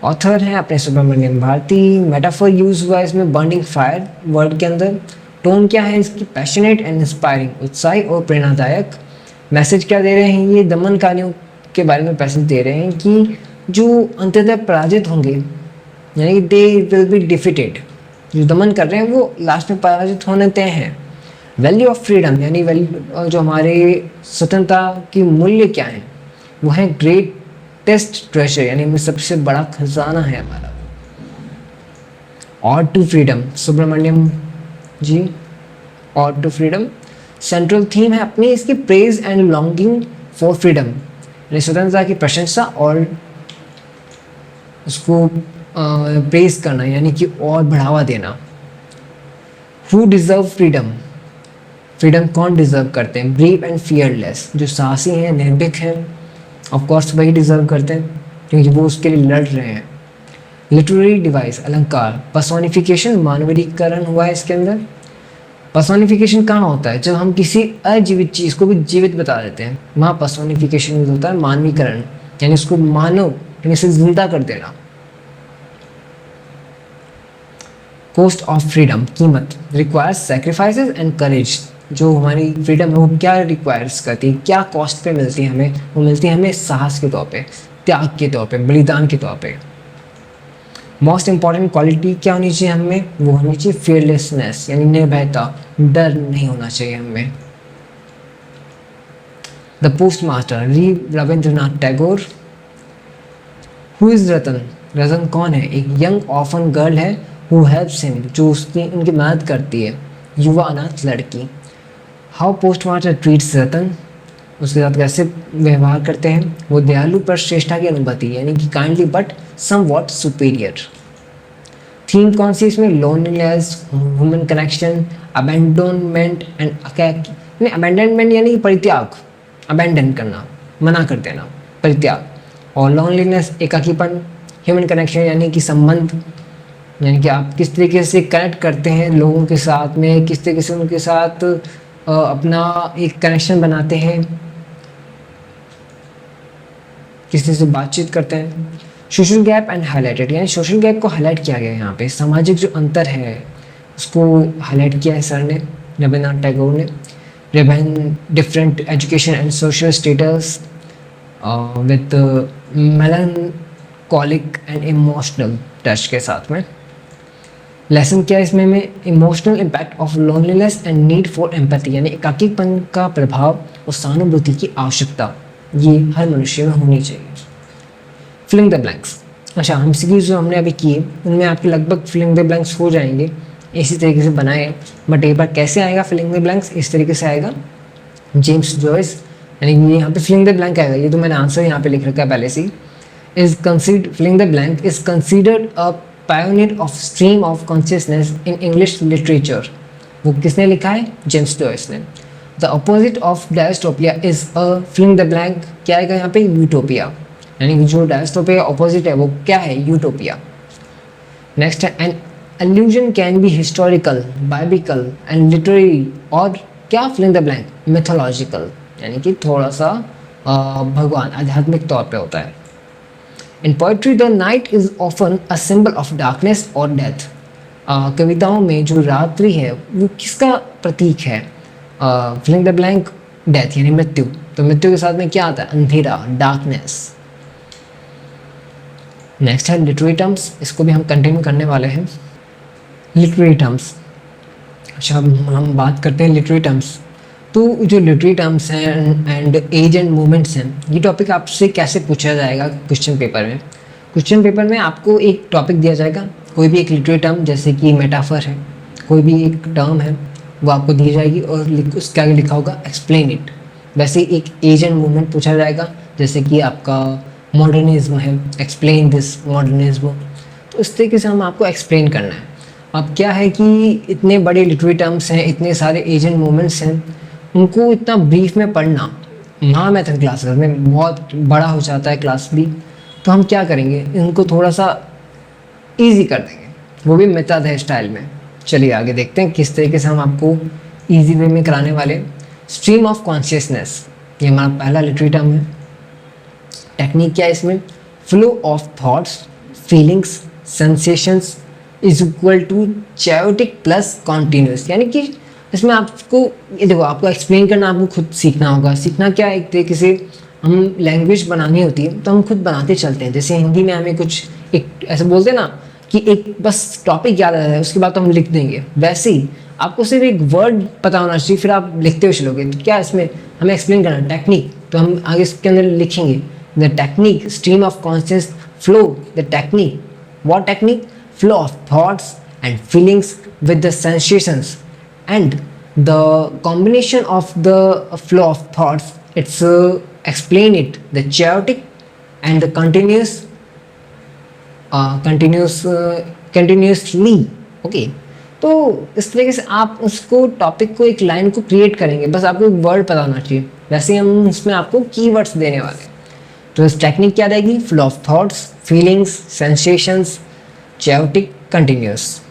ऑथर हैं अपने सुब्रमण्यम भारती। मेटाफर यूज हुआ है इसमें बर्निंग फायर वर्ड के अंदर। टोन क्या है इसकी? पैशनेट एंड इंस्पायरिंग, उत्साही और प्रेरणादायक। मैसेज क्या दे रहे हैं? ये दमनकारियों के बारे में मैसेज दे रहे हैं कि जो अंततः पराजित होंगे, यानी कि दे विल बी डिफीटेड, जो दमन कर रहे हैं वो लास्ट में पराजित होने तय हैं, वैल्यू ऑफ फ्रीडम यानी वैल्यू जो हमारे स्वतंत्रता की मूल्य क्या है, वो है ग्रेटेस्ट ट्रेजर यानी हमें सबसे बड़ा खजाना है हमारा। और टू फ्रीडम, सुब्रमण्यम जी, और टू फ्रीडम सेंट्रल थीम है अपनी इसकी praise and longing for freedom यानी स्वतंत्रता की प्रशंसा और उसको प्रेज करना यानी कि और बढ़ावा देना। हु डिज़र्व फ्रीडम, फ्रीडम कौन डिज़र्व करते हैं, ब्रीव एंड फियरलेस, जो साहसी हैं निर्भीक हैं, ऑफकोर्स वही डिज़र्व करते हैं क्योंकि वो उसके लिए लड़ रहे हैं। लिटरेरी डिवाइस, अलंकार, पर्सोनिफिकेशन, मानवीकरण हुआ है इसके अंदर। पर्सोनिफिकेशन कहाँ होता है, जब हम किसी अजीवित चीज़ को भी जीवित बता देते हैं, वहाँ पर्सोनिफिकेशन यूज होता है। मानवीकरण यानी उसको मानव यानी उसे जिंदा कर देना। कॉस्ट ऑफ फ्रीडम, कीमत, रिक्वायर्स सेक्रीफाइसेस एंड करेज, जो हमारी फ्रीडम है वो क्या रिक्वायर्स करती है, क्या कॉस्ट पे मिलती है हमें, वो मिलती है हमें साहस के तौर पे, त्याग के तौर पे, बलिदान के तौर पे। मोस्ट इंपॉर्टेंट क्वालिटी क्या होनी चाहिए हमें, वो होनी चाहिए फियरलेसनेस यानी निर्भयता, डर नहीं होना चाहिए हमें। द पोस्ट मास्टर, री रविंद्रनाथ टैगोर। हु इज रतन, रतन कौन है, एक यंग ऑर्फन गर्ल है, हु हेल्प्स हिम, जो उसकी उनकी मदद करती है, युवा अनाथ लड़की। हाउ पोस्ट मास्टर ट्रीट्स रतन, उसके साथ कैसे व्यवहार करते हैं, वो दयालु पर श्रेष्ठता की अनुभूति यानी कि kindly but somewhat superior. Theme कौन सी इसमें, loneliness, human connection, abandonment and यानी अबैंडनमेंट यानी कि परित्याग, अबैंडन करना, मना कर देना, परित्याग। और लोनलीनेस एकाकीपन, ह्यूमन कनेक्शन यानी कि संबंध, यानी कि आप किस तरीके से कनेक्ट करते हैं लोगों के साथ में, किस तरीके से उनके साथ अपना एक कनेक्शन बनाते हैं, किस तरह से बातचीत करते हैं। सोशल गैप एंड हाईलाइटेड यानी सोशल गैप को हाईलाइट किया गया है यहाँ पे, सामाजिक जो अंतर है उसको हाईलाइट किया है सर ने, रविन्द्रनाथ टैगोर ने। रिबेन different education and social status with melancholic and emotional touch के साथ में। लेसन क्या है इसमें में, emotional impact of loneliness and need for empathy यानी एकाकीपन का प्रभाव और सहानुभूति की आवश्यकता, ये हर मनुष्य में होनी चाहिए। फिलिंग द ब्लैंक्स, अच्छा हम सीरीज जो हमने अभी किए उनमें आपके लगभग फिलिंग द ब्लैंक्स हो जाएंगे, इसी तरीके से बनाए। बट एक बार कैसे आएगा फिलिंग द ब्लैंक्स, इस तरीके से आएगा। जेम्स जॉयस यानी यहाँ पे फिलिंग द ब्लैंक आएगा, ये तो मैंने आंसर यहाँ पे लिख रखा है पहले से ही। Is considered filling the blank is considered a pioneer of stream of consciousness in English literature. वो किसने लिखा है, जेम्स जॉयस ने। The opposite of dystopia is a filling the blank, क्या आएगा यहाँ पे, यूटोपिया, यानी जो डायस्टोपिया ऑपोजिट है वो क्या है, यूटोपिया। नेक्स्ट है an allusion can be historical, biblical and literary, और क्या फिलिंग द ब्लैंक, मिथोलॉजिकल, यानी कि थोड़ा सा भगवान आध्यात्मिक तौर पे होता है। In poetry the night is often a symbol of darkness और डेथ। कविताओं में जो रात्रि है वो किसका प्रतीक है, फिलिंग द ब्लैंक, डेथ यानी मृत्यु। तो मृत्यु के साथ में क्या आता है, अंधेरा, डार्कनेस। नेक्स्ट है लिटरेरी टर्म्स, इसको भी हम कंटिन्यू करने वाले हैं। लिटरेरी टर्म्स, अच्छा हम बात करते हैं लिटरेरी टर्म्स। तो जो लिटरेरी टर्म्स हैं एंड एज एंड मूवमेंट्स हैं, ये टॉपिक आपसे कैसे पूछा जाएगा क्वेश्चन पेपर में। क्वेश्चन पेपर में आपको एक टॉपिक दिया जाएगा, कोई भी एक लिटरेरी टर्म, जैसे कि मेटाफर है, कोई भी एक टर्म है वो आपको दी जाएगी और उसके आगे लिखा होगा एक्सप्लेन इट। वैसे ही एक एज एंड मूवमेंट पूछा जाएगा, जैसे कि आपका मॉडर्निज्म है, एक्सप्लेन दिस मॉडर्निज्म। तो इस तरीके से हम आपको एक्सप्लेन करना है। अब क्या है कि इतने बड़े लिटरेरी टर्म्स हैं, इतने सारे एज एंड मूवमेंट्स हैं, उनको इतना ब्रीफ में पढ़ना, हाँ मैथड क्लासेस में बहुत बड़ा हो जाता है क्लास भी, तो हम क्या करेंगे, इनको थोड़ा सा ईजी कर देंगे, वो भी मेथड है स्टाइल में। चलिए आगे देखते हैं किस तरीके से हम आपको ईजी वे में कराने वाले। स्ट्रीम ऑफ कॉन्शियसनेस, ये हमारा पहला लिटरेरी टर्म है। टेक्निक क्या है इसमें, flow of thoughts, feelings, sensations is equal to chaotic plus continuous, यानी कि इसमें आपको ये देखो, आपको एक्सप्लेन करना आपको खुद सीखना होगा। सीखना क्या है, एक तरीके से हम लैंग्वेज बनानी होती है तो हम खुद बनाते चलते हैं। जैसे हिंदी में हमें कुछ एक ऐसे बोलते हैं ना कि एक बस टॉपिक याद आ रहा है उसके बाद तो हम लिख देंगे, वैसे ही आपको सिर्फ एक वर्ड पता होना चाहिए, फिर आप लिखते हुए चलोगे। तो क्या इसमें हमें एक्सप्लेन करना टेक्निक, तो हम आगे इसके अंदर लिखेंगे the technique stream of conscious flow, the technique, what technique? Flow of thoughts and feelings with the sensations, and the combination of the flow of thoughts, it's explain it the chaotic and the continuously, okay। तो इस तरीके से आप उसको topic को, एक line को create करेंगे, बस आपको एक वर्ड पता होना चाहिए। वैसे ही हम इसमें आपको कीवर्ड्स देने वाले हैं। तो इस टेक्निक क्या रहेगी? Flow of thoughts, feelings, sensations, chaotic, continuous.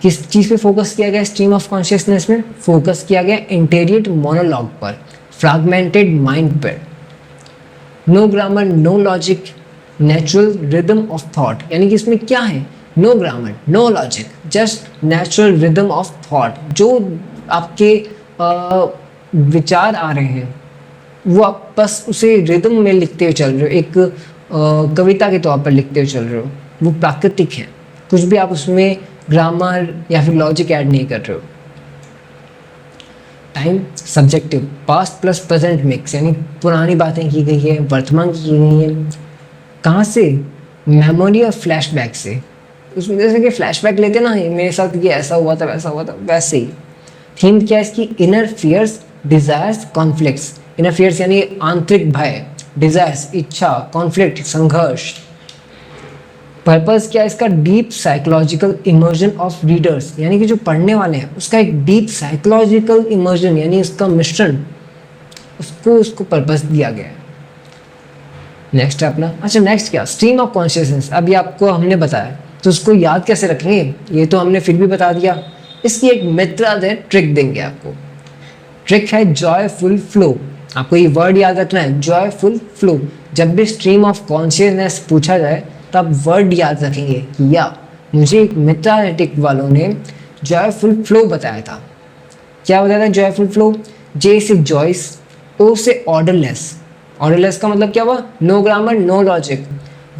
किस चीज़ पे फोकस किया गया स्ट्रीम ऑफ कॉन्शियसनेस में? फोकस किया गया इंटीरियर मोनोलॉग पर, फ्रैगमेंटेड माइंड पर। No grammar, no logic, natural rhythm of thought, यानी कि इसमें क्या है? No grammar, no logic, just natural rhythm of thought. जो आपके विचार आ रहे हैं वो आप बस उसे रिदम में लिखते हुए चल रहे हो, एक कविता के तौर पर लिखते हुए चल रहे हो, वो प्राकृतिक है, कुछ भी आप उसमें ग्रामर या फिर लॉजिक ऐड नहीं कर रहे हो। Time subjective, past plus present mix, यानी पुरानी बातें की गई है, वर्तमान की गई है। कहाँ से? मेमोरी और फ्लैशबैक से। उसमें जैसे कि फ्लैशबैक लेते ना, मेरे साथ ये ऐसा हुआ था, वैसा हुआ था, वैसे ही। थीम क्या है इसकी? Inner fears, desires, conflicts. Inner fears यानी आंतरिक भय, डिजायर्स इच्छा, कॉन्फ्लिक्ट संघर्ष। पर्पस क्या है इसका? Deep psychological immersion of readers, यानी कि जो पढ़ने वाले हैं उसका एक डीप साइकोलॉजिकल इमर्जन, यानी इसका मिश्रण, उसको पर्पस दिया गया है। नेक्स्ट है अपना, अच्छा नेक्स्ट क्या? Stream of consciousness. अभी आपको हमने बताया, तो उसको याद कैसे रखेंगे? ये तो हमने फिर भी बता दिया। इसकी एक मेथड है, ट्रिक देंगे आपको। ट्रिक है जॉयफुल फ्लो। आपको ये वर्ड याद रखना है, जॉयफुल फ्लो। जब भी स्ट्रीम ऑफ कॉन्शियसनेस पूछा जाए तो आप वर्ड याद रखेंगे कि या मुझे एक मेथानेटिक वालों ने जॉयफुल फ्लो बताया था। क्या बताया था जॉयफुल फ्लो? जे से जॉइस, ओ से ऑर्डरलेस। ऑर्डरलेस का मतलब क्या हुआ? No grammar, no logic.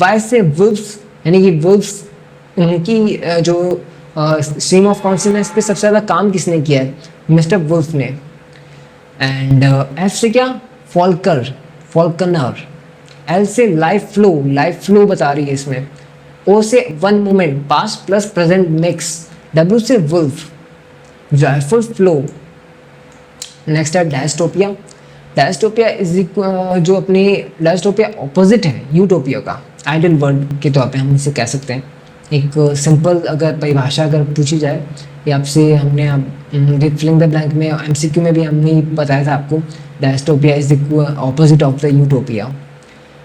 Y से वुल्फ्स, यानी कि वुल्फ्स, उनकी जो स्ट्रीम ऑफ कॉन्शियसनेस पे सबसे ज़्यादा काम किसने किया है? मिस्टर वुल्फ ने। एंड एफ से क्या? फॉल्कनर। एल से लाइफ फ्लो बता रही है इसमें। ओ से one moment, past plus present mix. W से वुल्फ, जॉयफुल फ्लो। नेक्स्ट है डायस्टोपिया। डायस्टोपिया इज जो अपनी डायस्टोपिया ऑपोजिट है यूटोपिया का, आइडियल वर्ड के तौर पे हम इसे कह सकते हैं। एक सिंपल अगर परिभाषा अगर पूछी जाए, ये आपसे हमने फिलिंग द ब्लैंक में एमसीक्यू में भी हमने बताया था आपको, dystopia is the opposite of the utopia.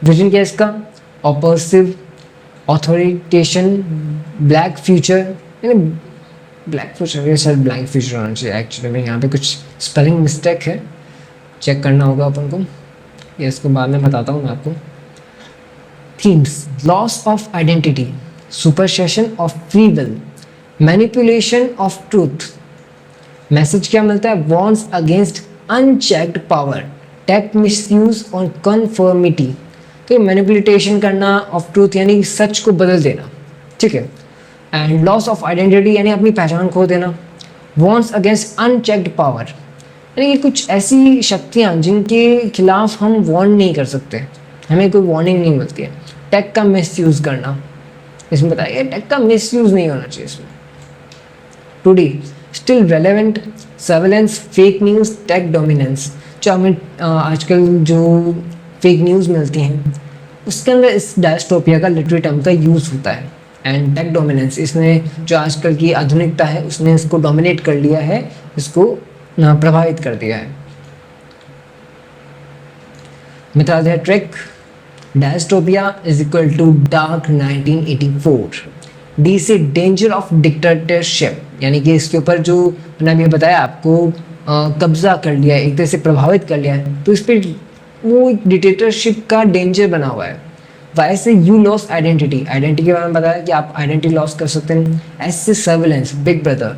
Vision क्या है इसका? ऑपोसिव, ऑथोरिटेशन, ब्लैक फ्यूचर, यानी ब्लैक फ्यूचर, ये शायद ब्लैंक फ्यूचर होना चाहिए एक्चुअली में। यहाँ पे कुछ स्पेलिंग मिस्टेक है, चेक करना होगा अपन को, ये इसको बाद में बताता हूँ मैं आपको। Themes, loss of identity, suppression of free will, manipulation of truth. Message क्या मिलता है? वॉन्ट्स against unchecked power, tech misuse और कन्फर्मिटी। तो ये मैनिपुलेशन करना ऑफ ट्रूथ यानी सच को बदल देना, ठीक है। एंड लॉस ऑफ आइडेंटिटी यानी अपनी पहचान खो देना। वॉन्ट्स अगेंस्ट अनचेक्ड पावर यानी कि कुछ ऐसी शक्तियाँ जिनके खिलाफ हम वॉर्न नहीं कर सकते, हमें कोई वार्निंग नहीं मिलती है। टेक का मिसयूज़ करना, इसमें बताया टेक का मिसयूज़ नहीं होना चाहिए इसमें। Today still relevant, surveillance, fake news, tech dominance. जो हमें आजकल जो फेक न्यूज़ मिलती हैं उसके अंदर इस डायस्टोपिया का लिटरेरी टर्म का यूज़ होता है। एंड टेक डोमिनेंस, इसने जो आजकल की आधुनिकता है उसने इसको डोमिनेट कर लिया है, इसको प्रभावित कर दिया है। मिथाल है trick, dystopia is equal to dark 1984। D से डेंजर ऑफ डिक्टेटरशिप, यानी कि इसके ऊपर जो मैंने अभी बताया आपको कब्जा कर लिया है, एक तरह से प्रभावित कर लिया है, तो इस पर वो एक डिक्टेटरशिप का डेंजर बना हुआ है। वाई से यू लॉस आइडेंटिटी, आइडेंटिटी के बारे में बताया कि आप आइडेंटिटी लॉस कर सकते हैं। एस से surveillance, big brother.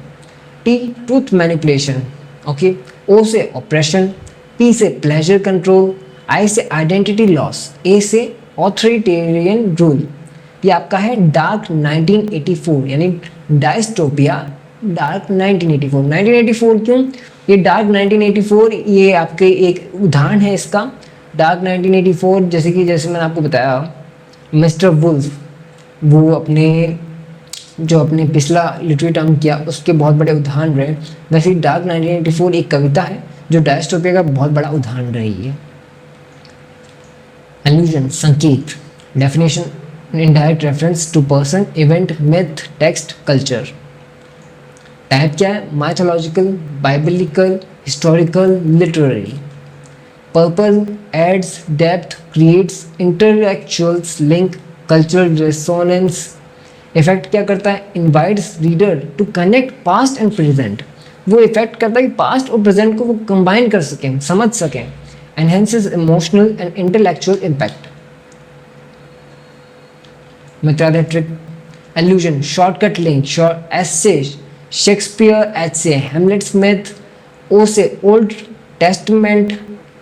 T truth manipulation, okay. O से ऑपरेशन, पी से प्लेजर कंट्रोल, आई से आइडेंटिटी लॉस, ए से ऑथोरिटेरियन रूल। ये आपका है डार्क 1984 यानी डायस्टोपिया डार्क 1984। 1984 क्यों? ये डार्क 1984 ये आपके एक उदाहरण है इसका। डार्क 1984 जैसे मैंने आपको बताया, मिस्टर वुल्फ वो अपने जो अपने पिछला लिटरेरी टर्म किया उसके बहुत बड़े उदाहरण रहे। वैसे डार्क 1984 एक कविता है जो डायस्टोपिया का बहुत बड़ा उदाहरण रही है। एल्यूजन, संकेत, definition indirect reference to person, event, myth, text, culture. Type क्या है? Mythological, biblical, historical, literary. Purpose adds depth, creates intellectuals link, cultural resonance. Effect क्या करता है? Invites reader to connect past and present. वो effect करता है कि past और प्रेजेंट को वो कंबाइन कर सकें, समझ सकें। Enhances emotional and intellectual impact. Method trick allusion, shortcut link, S से शेक्सपियर, एच से हेमलेट स्मिथ, ओ से ओल्ड टेस्टमेंट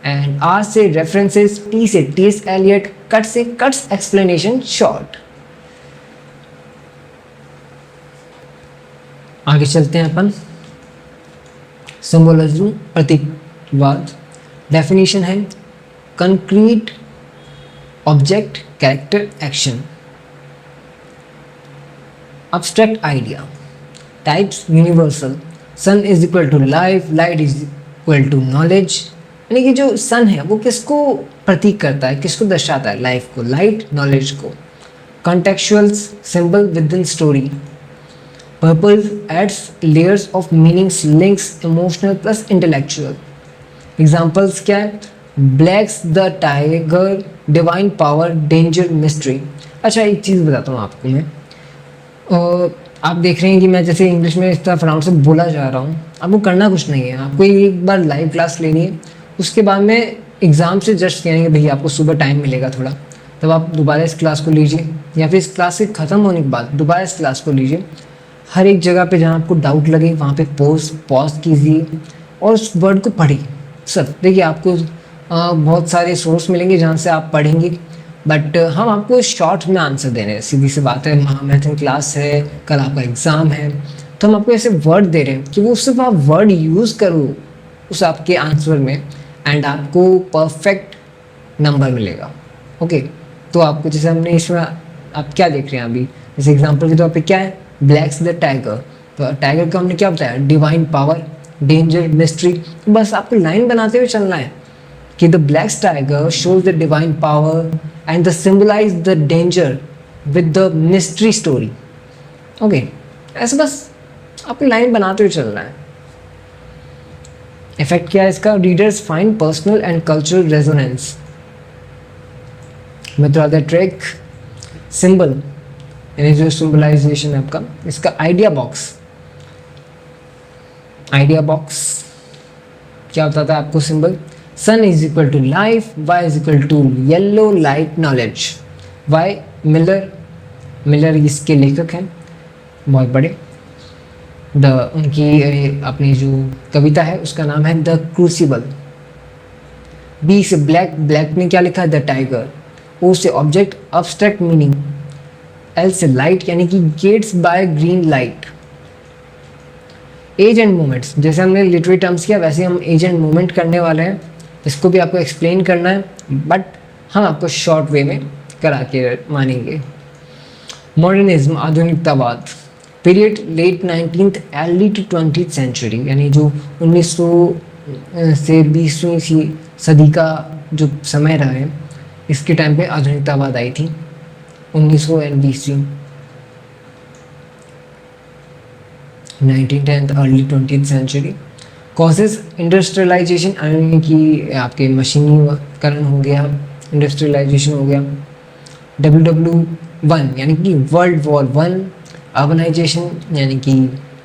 एंड आर से रेफरेंसेस, टी से टी.एस. एलियट, कट से कट्स एक्सप्लेनेशन शॉर्ट। आगे चलते हैं अपन। सिंबोलिज्म, प्रतीकवाद। डेफिनेशन है concrete object, character, action. abstract idea. Types universal. Sun is equal to life, light is equal to knowledge. यानी कि जो सन है वो किसको प्रतीक करता है, किसको दर्शाता है? लाइफ को, लाइट, नॉलेज को। Contextuals, symbol within story. Purpose adds layers of meanings, links emotional plus intellectual. Examples क्या है? Blacks the tiger, divine power, danger, mystery. अच्छा एक चीज़ बताता हूँ आपको मैं। आप देख रहे हैं कि मैं जैसे इंग्लिश में इस तरह फ्राउंड से बोला जा रहा हूँ, आपको करना कुछ नहीं है। आपको एक बार लाइव क्लास लेनी है, उसके बाद में एग्ज़ाम से जस्ट कहेंगे भैया आपको सुबह टाइम मिलेगा थोड़ा, तब आप दोबारा इस क्लास को लीजिए, या फिर इस क्लास के ख़त्म होने के बाद दोबारा इस क्लास को लीजिए। हर एक जगह पे जहाँ आपको डाउट लगे वहाँ पे पॉज कीजिए और उस वर्ड को पढ़िए। सब देखिए आपको बहुत सारे सोर्स मिलेंगे जहाँ से आप पढ़ेंगे, बट हम आपको शॉर्ट में आंसर दे रहे हैं। सीधी सी बात है, मैथ क्लास है, कल आपका एग्ज़ाम है, तो हम आपको ऐसे वर्ड दे रहे हैं कि वो सिर्फ आप वर्ड यूज़ करो उस आपके आंसर में एंड आपको परफेक्ट नंबर मिलेगा। ओके, तो आपको जैसे हमने इसमें आप क्या देख रहे हैं अभी, जैसे एग्जांपल के तौर पे क्या है? ब्लैक्स द टाइगर, तो टाइगर का हमने क्या बताया? Divine power, danger, mystery. तो बस आपको लाइन बनाते हुए चलना है कि the blacks tiger shows the divine power and the symbolize the danger with the mystery story. Okay, ऐसे बस आपको लाइन बनाते हुए चलना है। इफेक्ट क्या है इसका? Readers find personal and cultural resonance. Method trick symbol यानी जो सिंबलाइजेशन है आपका, इसका आइडिया बॉक्स। आइडिया बॉक्स क्या बताता है आपको? Symbol Sun is equal to life, Y is equal to yellow light knowledge. Y Miller इसके लेखक हैं बहुत बड़े। उनकी अपनी जो कविता है उसका नाम है द क्रूसिबल। B से ब्लैक में क्या लिखा है? The tiger. O से ऑब्जेक्ट, अब्स्ट्रैक्ट मीनिंग। L से लाइट यानी कि Gatsby green light. Age and moments, जैसे हमने लिटरेरी टर्म्स किया वैसे हम एज एंड मोमेंट करने वाले हैं। इसको भी आपको एक्सप्लेन करना है, बट हम आपको शॉर्ट वे में करा के मानेंगे। मॉडर्निज्म, आधुनिकतावाद। Period late 19th early to 20th century, यानी जो 1900 से 20वीं सदी का जो समय रहा है, इसके टाइम पे आधुनिकतावाद आई थी 1900 एंड 20वीं 19th early 20th century. Causes industrialization, यानी कि आपके मशीनीकरण हो गया, इंडस्ट्रियलाइजेशन हो गया। WW1 यानी कि वर्ल्ड वॉर 1। अर्बनाइजेशन यानी कि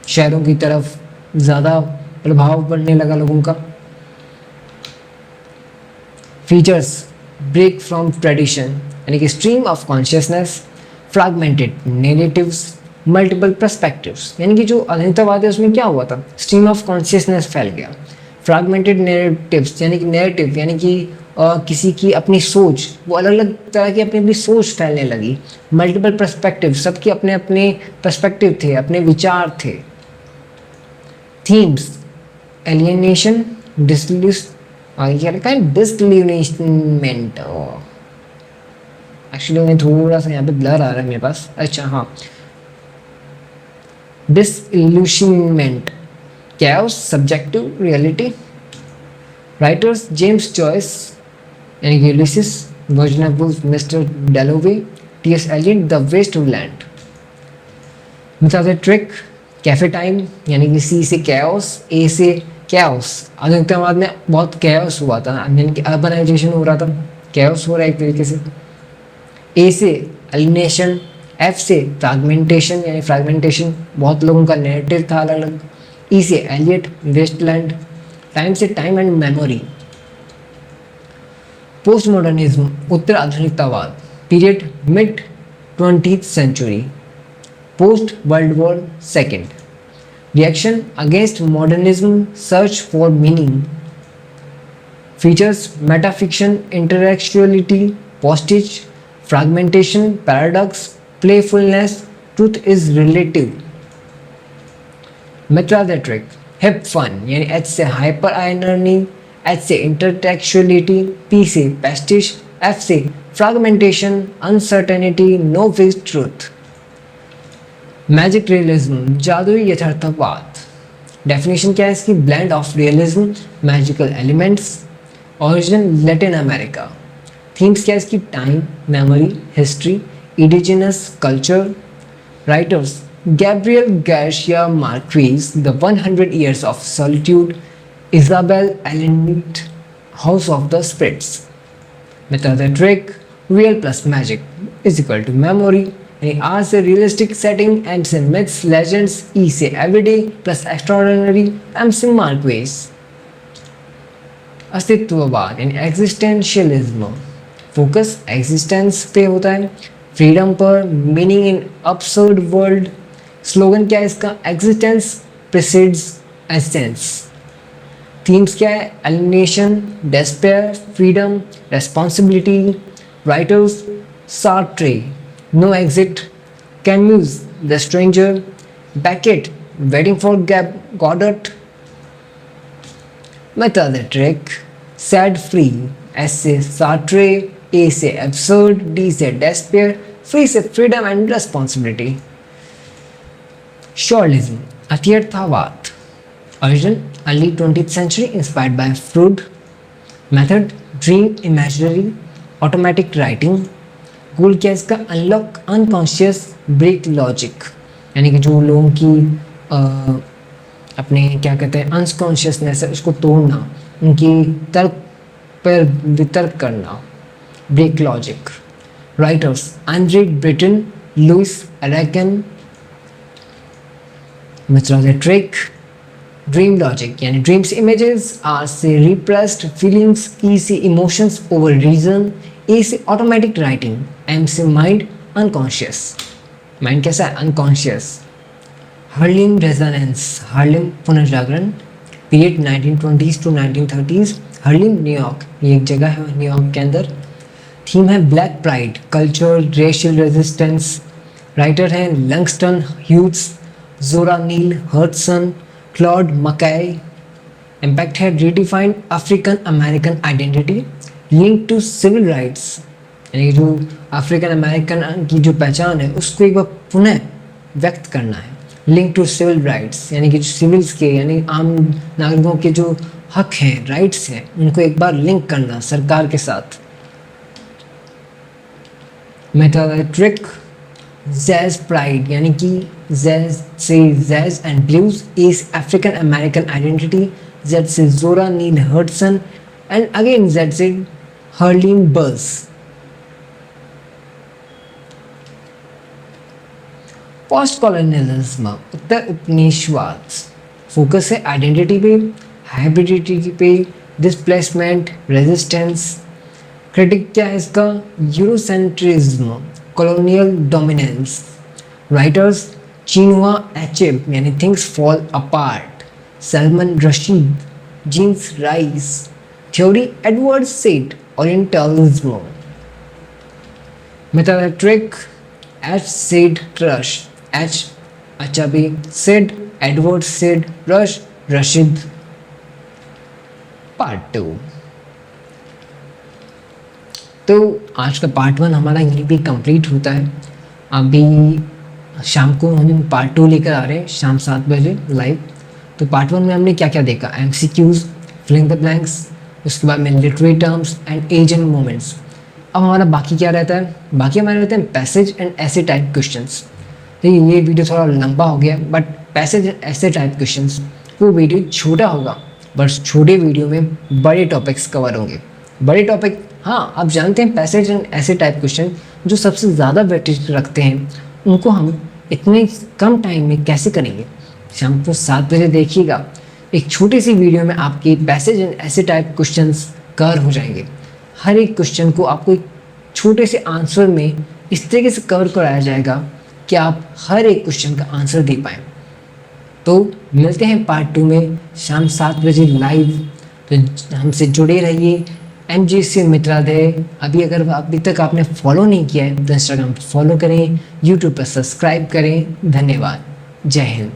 शहरों की तरफ ज़्यादा प्रभाव पड़ने लगा लोगों का। फीचर्स, ब्रेक फ्रॉम ट्रेडिशन यानी कि stream of consciousness, fragmented narratives, multiple perspectives, यानी कि जो आधुनिकतावाद है उसमें क्या हुआ था? स्ट्रीम ऑफ कॉन्शियसनेस फैल गया। फ्रैगमेंटेड नैरेटिव्स यानी कि नैरेटिव यानी कि किसी की अपनी सोच, वो अलग अलग तरह की अपनी अपनी सोच फैलने लगी। मल्टीपल पर्सपेक्टिव, सबके अपने अपने पर्सपेक्टिव थे, अपने विचार थे। Themes: alienation, disillusionment. एक्चुअली मैं थोड़ा सा यहाँ पे ब्लर आ रहा है मेरे पास. अच्छा हाँ, disillusionment, chaos, subjective reality. Writers: James Joyce यानी कि Ulysses, Virginia Woolf, Mr. Dalloway, T.S. Eliot, The Wasteland. Myth trick, cafe time यानी कि C से chaos, A से chaos. आधुनिकतावाद में बहुत chaos हुआ था, यानी कि अर्बनाइजेशन हो रहा था, chaos हो रहा है एक तरीके से. A से alienation, F से फ्रैगमेंटेशन यानी फ्रैगमेंटेशन, बहुत लोगों का नैरेटिव था अलग अलग. E से एलियट, वेस्टलैंड. टाइम से time and memory. Post modernism, उत्तर आधुनिकतावाद, period mid 20th century, post world war second. Reaction against modernism, search for meaning. Features: metafiction, intellectuality, postage, fragmentation, paradox, playfulness, truth is relative. Method trick, hip fun यानी H से hyper irony, H से intertextuality, P से pastiche, F से fragmentation, uncertainty, no fixed truth. Magic realism, जादुई यथार्थवाद. Definition क्या है इसकी? Blend of realism, magical elements. Origin Latin America. Themes क्या है इसकी? Time, memory, history, indigenous culture. Writers: Gabriel Garcia Marquez, The 100 Years of Solitude, Isabel Allende, House of the Spirits. Method trick, real plus magic is equal to memory. यानी R से realistic setting, M से myths, legends, E से everyday plus extraordinary, M से Marquez. अस्तित्ववाद यानी existentialism, focus existence पे होता है, फ्रीडम पर, meaning in absurd world. Slogan क्या है इसका? Existence precedes essence. थीम्स क्या है? Alienation, despair, freedom, responsibility. Writers: Sartre, no exit, Camus, the stranger, Beckett, waiting for Godot. Method trick, sad free, S से सार्ट्रे, ए से absurd, D से despair, free से freedom and responsibility. Surrealism, अत्यर्थवाद. Origin early 20th century, inspired by Freud. Method: dream, imaginary, automatic writing. Goal क्या है इसका? Unlock unconscious, break logic. यानी कि जो लोगों की अपने क्या कहते हैं अनकॉन्शियसनेस है उसको तोड़ना, उनकी तर्क पर वितर्क करना. Break logic. Writers: Andre Breton, Louis Aragon. Method trick, dream logic यानी ड्रीम्स इमेजेस, आर से रिप्रेस्ड फीलिंग्स, ई से इमोशंस ओवर रीजन, ए से ऑटोमेटिक राइटिंग, एम से माइंड अनकॉन्शियस. माइंड कैसा है? अनकॉन्शियस. हार्लेम रेजोनेंस, हार्लेम पुनर्जागरण, period 1920s to 1930s, Harlem New York, ये एक जगह है न्यूयॉर्क के अंदर. थीम है black pride, culture, racial resistance. Writer हैं Langston Hughes, Zora Neale हर्टसन, Claude McKay. Impact है redefined African American identity, link to civil rights. यानी जो अफ्रीकन अमेरिकन की जो पहचान है उसको एक बार पुनः व्यक्त करना है. लिंक टू सिविल राइट्स यानी कि जो सिविल्स के यानी आम नागरिकों के जो हक हैं, राइट्स हैं, उनको एक बार लिंक करना सरकार के साथ. मेथड ट्रिक, जैज प्राइड यानी कि जैज से jazz and blues, is African American identity, Z से जोरा नील हर्टसन एंड अगेन जेड से हर्लिन बर्स. पोस्ट कॉलोनियलिज्म, उत्तर उपनिवेशवाद. फोकस है आइडेंटिटी पे, हाइब्रिडिटी पे, डिस्प्लेसमेंट, रेजिस्टेंस. क्रिटिक क्या है इसका? Eurocentrism, colonial dominance. Writers: Chinua Achebe यानी Things Fall Apart, Salman Rushdie, James Rice. Theory: Edward Said, Orientalism. Method trick, H Said Rush, H Achebe, Said, Edward Said, Rush, Rashid. Part 2। तो आज का part 1 हमारा यहीं पे कंप्लीट होता है। अभी शाम को हम पार्ट 2 लेकर आ रहे हैं, शाम 7 बजे लाइव। तो पार्ट 1 में हमने क्या क्या देखा? MCQs, फिलिंग द ब्लैंक्स, उसके बाद में literary terms and age and moments. अब हमारा बाकी क्या रहता है? बाकी हमारे रहते हैं पैसेज एंड ऐसे टाइप क्वेश्चंस। तो ये वीडियो थोड़ा लंबा हो गया, बट पैसेज एंड ऐसे टाइप क्वेश्चंस वो वीडियो छोटा होगा, बस छोटे वीडियो में बड़े टॉपिक्स कवर होंगे। बड़े टॉपिक, हाँ आप जानते हैं पैसेज एंड ऐसे टाइप क्वेश्चन जो सबसे ज़्यादा वेटेज रखते हैं, उनको हम इतने कम टाइम में कैसे करेंगे? शाम को 7 बजे देखिएगा। एक छोटी सी वीडियो में आपके पैसेज एंड ऐसे टाइप क्वेश्चंस कवर हो जाएंगे। हर एक क्वेश्चन को आपको एक छोटे से आंसर में इस तरीके से कवर कराया जाएगा कि आप हर एक क्वेश्चन का आंसर दे पाएँ। तो मिलते हैं पार्ट 2 में शाम 7 बजे लाइव। तो हमसे जुड़े रहिए। MGC मित्रादय। अभी तक आपने फॉलो नहीं किया है तो इंस्टाग्राम पर फॉलो करें, यूट्यूब पर सब्सक्राइब करें। धन्यवाद। जय हिंद।